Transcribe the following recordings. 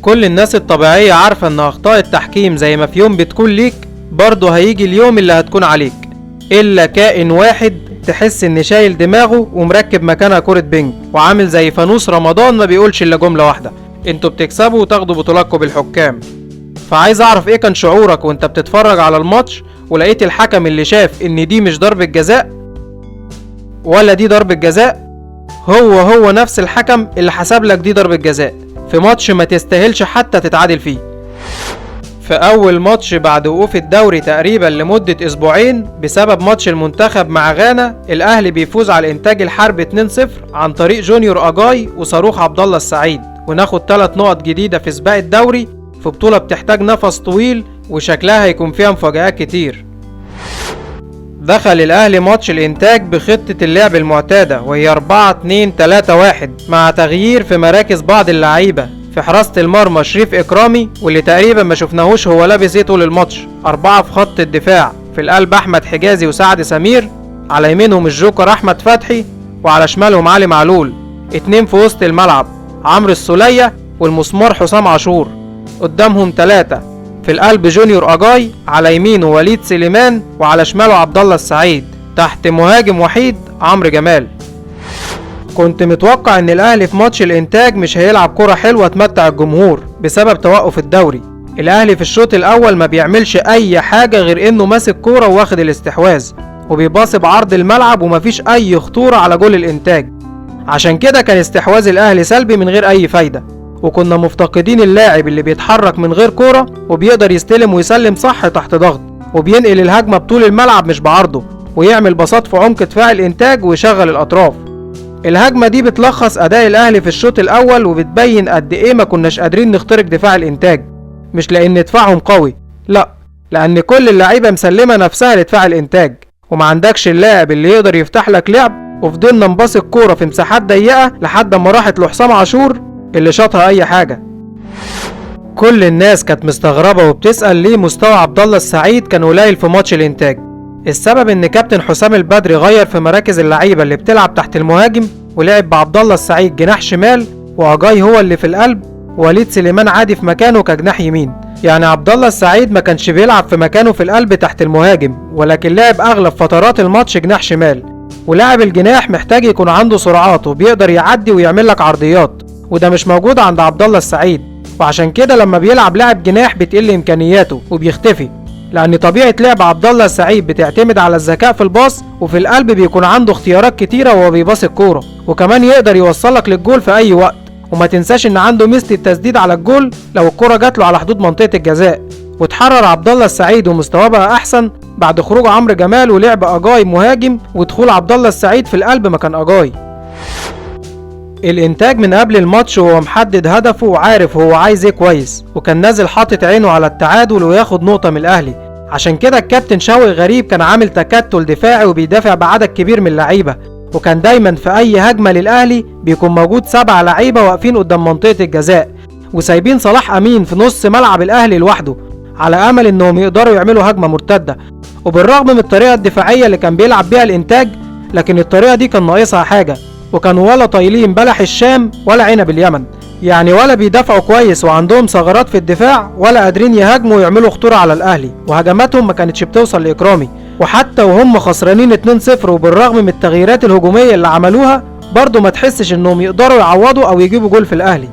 كل الناس الطبيعية عارفة ان اخطاء التحكيم زي ما في يوم بتكون ليك برضه هيجي اليوم اللي هتكون عليك، الا كائن واحد تحس ان شايل دماغه ومركب مكانها كرة بينج وعامل زي فانوس رمضان ما بيقولش الا جملة واحدة: انتوا بتكسبوا وتاخدوا بطولاتكم بالحكام. فعايز اعرف ايه كان شعورك وانت بتتفرج على الماتش ولقيت الحكم اللي شاف ان دي مش ضربة جزاء ولا دي ضربة جزاء هو نفس الحكم اللي حسب لك دي ضربة جزاء في ماتش ما تستاهلش حتى تتعادل فيه. في اول ماتش بعد وقوف الدوري تقريبا لمدة اسبوعين بسبب ماتش المنتخب مع غانا، الاهلي بيفوز على الانتاج الحربي 2-0 عن طريق جونيور اجاي وصاروخ عبد الله السعيد، وناخد 3 نقط جديدة في سباق الدوري في بطولة بتحتاج نفس طويل وشكلها هيكون فيها مفاجآت كتير. دخل الاهلي ماتش الانتاج بخطة اللعب المعتادة وهي 4-2-3-1 مع تغيير في مراكز بعض اللعيبة. في حراسة المرمى شريف اكرامي واللي تقريبا ما شفناهوش هو لابس ايه طول الماتش. 4 في خط الدفاع، في القلب احمد حجازي وسعد سمير، على يمينهم الجوكر احمد فتحي وعلى شمالهم علي معلول. 2 في وسط الملعب، عمرو السولية والمسمار حسام عاشور. قدامهم 3 في القلب جونيور اجاي، على يمينه وليد سليمان وعلى شماله عبد الله السعيد، تحت مهاجم وحيد عمرو جمال. كنت متوقع ان الاهلي في ماتش الانتاج مش هيلعب كرة حلوة تمتع الجمهور بسبب توقف الدوري. الاهلي في الشوط الاول ما بيعملش اي حاجة غير انه ماسك كرة واخد الاستحواذ وبيباصي بعرض الملعب ومفيش اي خطورة على جول الانتاج، عشان كده كان استحواذ الاهلي سلبي من غير اي فايدة، وكنا مفتقدين اللاعب اللي بيتحرك من غير كرة وبيقدر يستلم ويسلم صح تحت ضغط وبينقل الهجمة بطول الملعب مش بعرضه، ويعمل باصات في عمق دفاع الانتاج ويشغل الاطراف. الهجمة دي بتلخص اداء الاهلي في الشوط الاول وبتبين قد ايه ما كناش قادرين نخترق دفاع الانتاج، مش لان دفاعهم قوي، لا، لان كل اللعيبة مسلمة نفسها لدفاع الانتاج وما عندكش اللاعب اللي يقدر يفتح لك لعب، وفضلنا نباصي الكورة في مساحات ضيقة لحد ما راحت لحسام عاشور اللي شاطها اي حاجة. كل الناس كانت مستغربة وبتسأل ليه مستوى عبد الله السعيد كان قليل في ماتش الانتاج. السبب ان كابتن حسام البدري غير في مراكز اللعيبة اللي بتلعب تحت المهاجم ولعب بعبد الله السعيد جناح شمال واجاي هو اللي في القلب ووليد سليمان عادي في مكانه كجناح يمين. يعني عبد الله السعيد ما كانش بيلعب في مكانه في القلب تحت المهاجم، ولكن لعب اغلب فترات الماتش جناح شمال. ولاعب الجناح محتاج يكون عنده سرعات وبيقدر يعدي ويعمل لك عرضيات، وده مش موجود عند عبد الله السعيد، وعشان كده لما بيلعب لاعب جناح بتقل امكانياته وبيختفي، لان طبيعة لعب عبد الله السعيد بتعتمد على الذكاء في الباص، وفي القلب بيكون عنده اختيارات كتيرة وهو بيباص الكورة، وكمان يقدر يوصلك للجول في اي وقت. وما تنساش ان عنده ميزة التسديد على الجول لو الكرة جات له على حدود منطقة الجزاء. وتحرر عبد الله السعيد ومستواه بقى احسن بعد خروج عمرو جمال ولعب اجاي مهاجم ودخول عبد الله السعيد في القلب مكان اجاي. الانتاج من قبل الماتش وهو محدد هدفه وعارف هو عايز ايه كويس، وكان نازل حاطط عينه على التعادل وياخد نقطة من الاهلي. عشان كده الكابتن شوقي غريب كان عامل تكتل دفاعي وبيدافع بعدد كبير من اللعيبة، وكان دايما في اي هجمة للاهلي بيكون موجود 7 لعيبة واقفين قدام منطقة الجزاء وسايبين صلاح امين في نص ملعب الاهلي لوحده على امل انهم يقدروا يعملوا هجمة مرتدة. وبالرغم من الطريقة الدفاعية اللي كان بيلعب بيها الانتاج، لكن الطريقة دي كان ناقصها حاجة، وكانوا ولا طايلين بلح الشام ولا عنب اليمن، يعني ولا بيدافعوا كويس وعندهم ثغرات في الدفاع ولا قادرين يهاجموا ويعملوا خطورة على الاهلي، وهجماتهم ما كانتش بتوصل لاكرامي. وحتى وهم خسرانين 2-0 وبالرغم من التغييرات الهجومية اللي عملوها برضو ما تحسش انهم يقدروا يعوضوا او يجيبوا جول في الاهلي.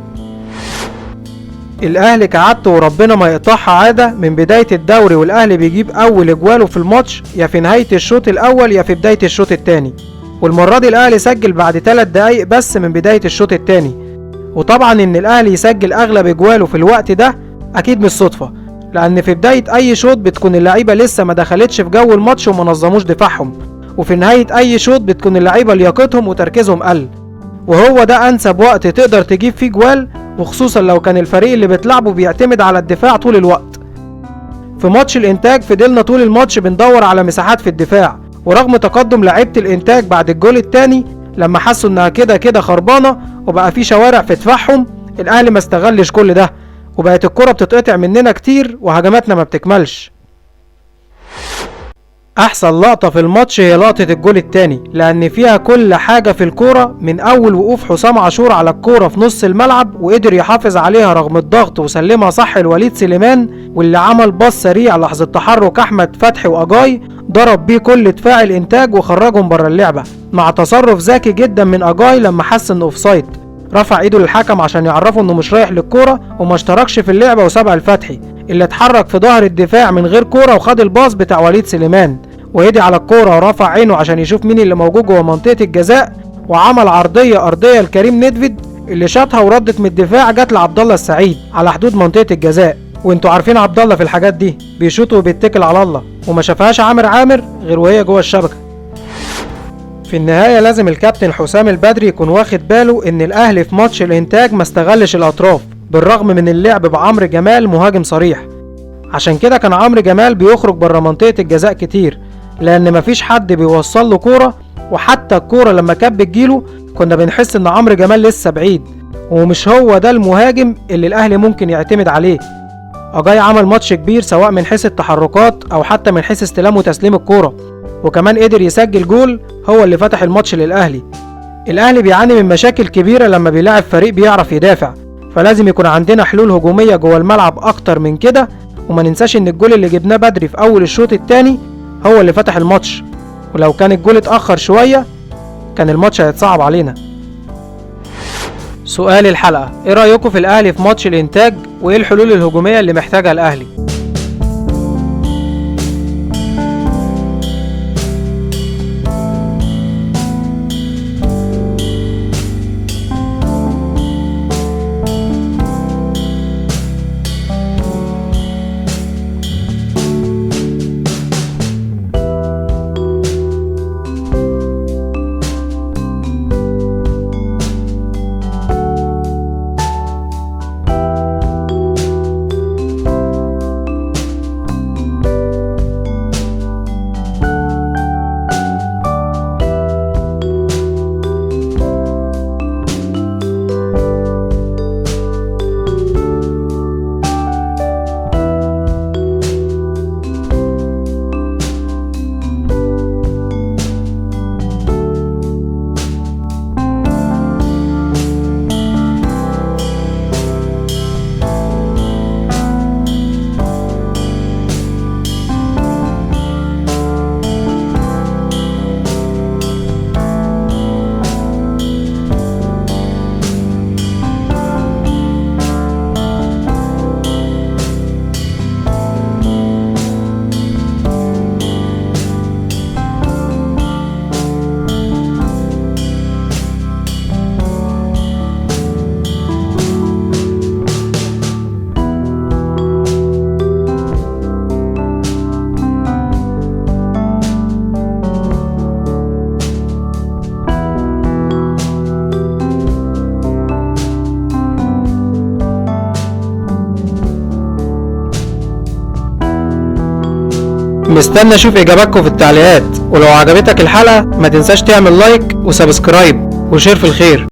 الاهلي كعادته وربنا ما يقطعها عادة، من بداية الدوري والاهلي بيجيب اول اجواله في الماتش يا في نهاية الشوط الاول يا في بداية الشوط الثاني، والمرة دي الاهلي سجل بعد 3 دقايق بس من بداية الشوط الثاني. وطبعا ان الاهلي يسجل اغلب اجواله في الوقت ده اكيد مش صدفة، لان في بداية اي شوط بتكون اللعيبة لسه ما دخلتش في جو الماتش وما نظموش دفاعهم، وفي نهاية اي شوط بتكون اللعيبة لياقتهم وتركيزهم قل، وهو ده انسب وقت تقدر تجيب فيه جوال، وخصوصا لو كان الفريق اللي بتلعبه بيعتمد على الدفاع طول الوقت. في ماتش الانتاج فضلنا طول الماتش بندور على مساحات في الدفاع، ورغم تقدم لعيبة الانتاج بعد الجول الثاني لما حسوا انها كده خربانة وبقى في شوارع في دفاعهم، الاهلي ما استغلش كل ده وبقت الكرة بتتقطع مننا كتير وهجماتنا ما بتكملش. احسن لقطة في الماتش هي لقطة الجول التاني، لان فيها كل حاجة في الكورة، من اول وقوف حسام عاشور على الكورة في نص الملعب وقدر يحافظ عليها رغم الضغط وسلمها صح لوليد سليمان، واللي عمل باص سريع لحظة تحرك احمد فتحي واجاي ضرب بيه كل دفاع الانتاج وخرجهم بره اللعبة، مع تصرف ذكي جدا من اجاي لما حس انه اوفسايد، رفع ايده للحكم عشان يعرفه انه مش رايح للكورة وما اشتركش في اللعبة وسابها لفتحي اللي اتحرك في ظهر الدفاع من غير كورة وخد الباص بتاع وليد سليمان وهدي على الكورة ورفع عينه عشان يشوف مين اللي موجود جوه منطقة الجزاء، وعمل عرضية أرضية لكريم ندفد اللي شاطها وردت من الدفاع جت لعبد الله السعيد على حدود منطقة الجزاء. وانتوا عارفين عبد الله في الحاجات دي بيشوط وبيتكل على الله، وما شافهاش عامر غير وهي جوه الشبكة. في النهاية لازم الكابتن حسام البدري يكون واخد باله ان الاهلي في ماتش الانتاج ما استغلش الاطراف بالرغم من اللعب بعمرو جمال مهاجم صريح، عشان كده كان عمرو جمال بيخرج بره منطقة الجزاء كتير لان مفيش حد بيوصل له كورة، وحتى الكورة لما كانت بتجيله كنا بنحس ان عمرو جمال لسه بعيد ومش هو ده المهاجم اللي الاهلي ممكن يعتمد عليه. اجاي عمل ماتش كبير سواء من حيث التحركات او حتى من حيث استلام وتسليم الكورة، وكمان قدر يسجل جول هو اللي فتح الماتش للاهلي. الاهلي بيعاني من مشاكل كبيرة لما بيلاعب فريق بيعرف يدافع، فلازم يكون عندنا حلول هجومية جوه الملعب اكتر من كده، وما ننساش ان الجول اللي جبناه بدري في اول الشوط الثاني هو اللي فتح الماتش، ولو كان الجول اتأخر شوية كان الماتش هيتصعب علينا. سؤال الحلقة: ايه رأيكم في الاهلي في ماتش الانتاج، وايه الحلول الهجومية اللي محتاجها الاهلي؟ مستنى اشوف اجاباتكم في التعليقات، ولو عجبتك الحلقة ما تنساش تعمل لايك وسبسكرايب وشير في الخير.